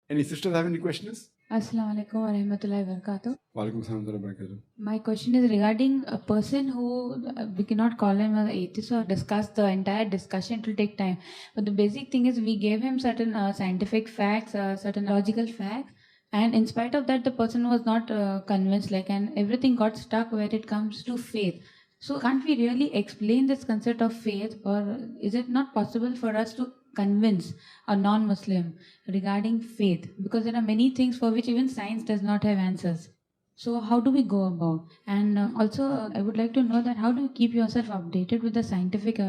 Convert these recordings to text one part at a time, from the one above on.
Any sisters have any questions? Assalamu alaikum wa rahmatullahi wa barakatuh. Walaikum salam wa barakatuh. My question is regarding a person who we cannot call him an atheist or discuss the entire discussion. It will take time. But the basic thing is we gave him certain scientific facts, certain logical facts, and in spite of that, the person was not convinced. And everything got stuck where it comes to faith. So can't we really explain this concept of faith, or is it not possible for us to convince a non-Muslim regarding faith? Because there are many things for which even science does not have answers. So how do we go about? And also, I would like to know that how do you keep yourself updated with the scientific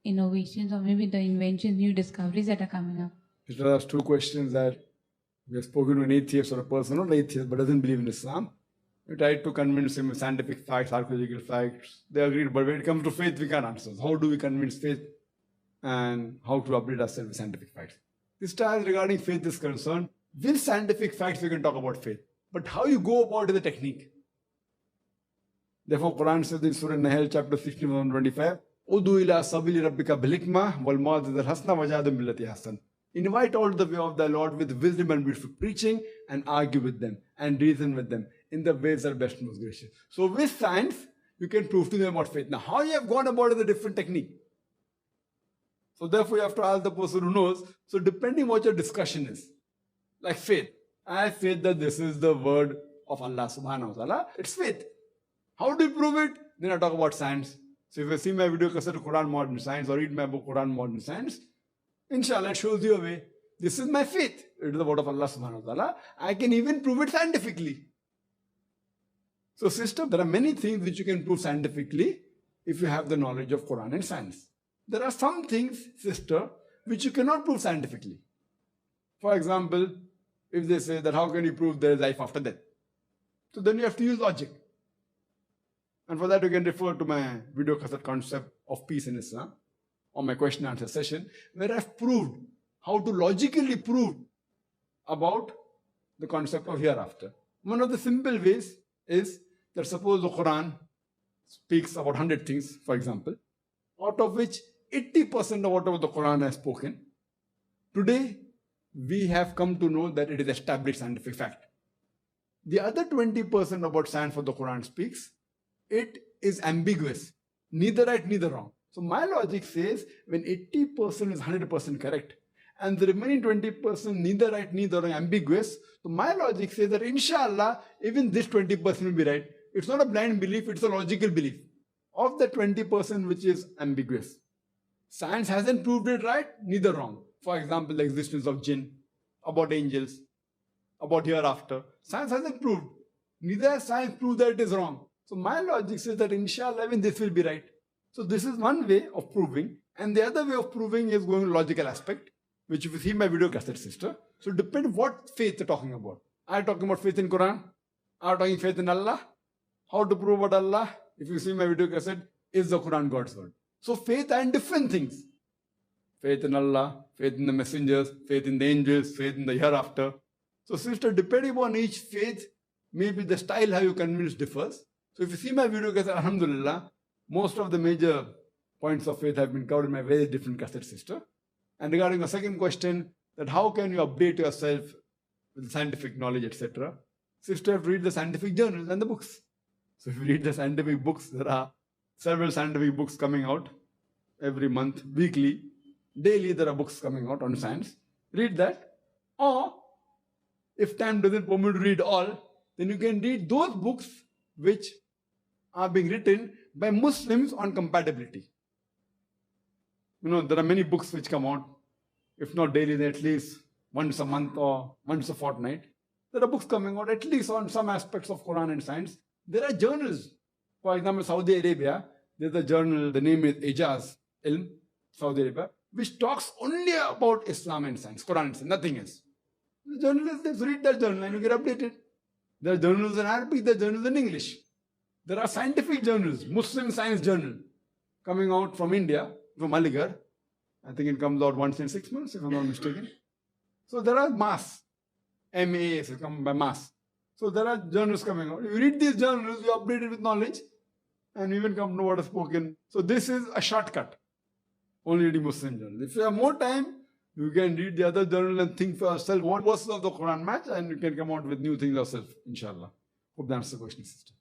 innovations or maybe the inventions, new discoveries that are coming up? There are two questions that we have spoken to an atheist or a person, not atheist, but doesn't believe in Islam. We tried to convince him with scientific facts, archaeological facts. They agreed, but when it comes to faith, we can't answer. How do we convince faith and how to update ourselves with scientific facts? This time regarding faith is concerned, with scientific facts we can talk about faith. But how you go about the technique. Therefore, Quran says in Surah Nahl, chapter 16, verse 25, Udu ila sabili rabbika bilikma wal mawdid al-hasna wajadum billati hasan. Invite all the way of the Lord with wisdom and beautiful preaching and argue with them and reason with them in the ways that are best and most gracious. So with science, you can prove to them about faith. Now, how you have gone about it is a different technique. So therefore, you have to ask the person who knows. So depending what your discussion is, like faith. I have faith that this is the word of Allah subhanahu wa ta'ala. It's faith. How do you prove it? Then I talk about science. So if you see my video cassette Quran Modern Science or read my book Quran Modern Science, inshallah it shows you a way. This is my faith. It is the word of Allah subhanahu wa ta'ala. I can even prove it scientifically. So sister, there are many things which you can prove scientifically if you have the knowledge of Quran and science. There are some things, sister, which you cannot prove scientifically. For example, if they say that how can you prove there is life after death? So then you have to use logic. And for that you can refer to my video cassette Concept of Peace in Islam or my question and answer session where I've proved how to logically prove about the concept of hereafter. One of the simple ways is that suppose the Quran speaks about 100 things, for example, out of which 80% of whatever the Quran has spoken, today we have come to know that it is established scientific fact. The other 20% about science what the Quran speaks, it is ambiguous, neither right, neither wrong. So my logic says when 80% is 100% correct and the remaining 20% neither right, neither wrong, ambiguous, so my logic says that inshallah, even this 20% will be right. It's not a blind belief, it's a logical belief of the 20% which is ambiguous. Science hasn't proved it right, neither wrong. For example, the existence of jinn, about angels, about hereafter. Science hasn't proved. Neither has science proved that it is wrong. So my logic says that inshallah even this will be right. So this is one way of proving. And the other way of proving is going to logical aspect, which if you see my video cassette, sister. So depends what faith you're talking about. Are you talking about faith in Quran? Are you talking faith in Allah? How to prove about Allah? If you see my video cassette, is the Quran God's word? So faith and different things. Faith in Allah, faith in the messengers, faith in the angels, faith in the hereafter. So sister, depending upon each faith, maybe the style how you convince differs. So if you see my video cassette, alhamdulillah, most of the major points of faith have been covered in my very different cassette, sister. And regarding the second question, that how can you update yourself with scientific knowledge, etc. Sister, you have to read the scientific journals and the books. So if you read the scientific books, there are several scientific books coming out every month, weekly, daily there are books coming out on science. Read that. Or if time doesn't permit to read all, then you can read those books which are being written by Muslims on compatibility. You know, there are many books which come out, if not daily, then at least once a month or once a fortnight. There are books coming out at least on some aspects of Quran and science. There are journals. For example, Saudi Arabia, there's a journal, the name is Ijaz Ilm, Saudi Arabia, which talks only about Islam and science, Quran and science, nothing else. The journalists read that journal and you get updated. There are journals in Arabic, there are journals in English. There are scientific journals, Muslim Science Journal, coming out from India, from Aligarh. I think it comes out once in 6 months, if I'm not mistaken. So there are mass, MAs come by mass. So there are journals coming out. You read these journals, you update it with knowledge, and you even come to know what is spoken. So this is a shortcut. Only reading Muslim journals. If you have more time, You can read the other journal and think for yourself what verses of the Quran match, and you can come out with new things yourself, inshallah. Hope that answers the question, sister.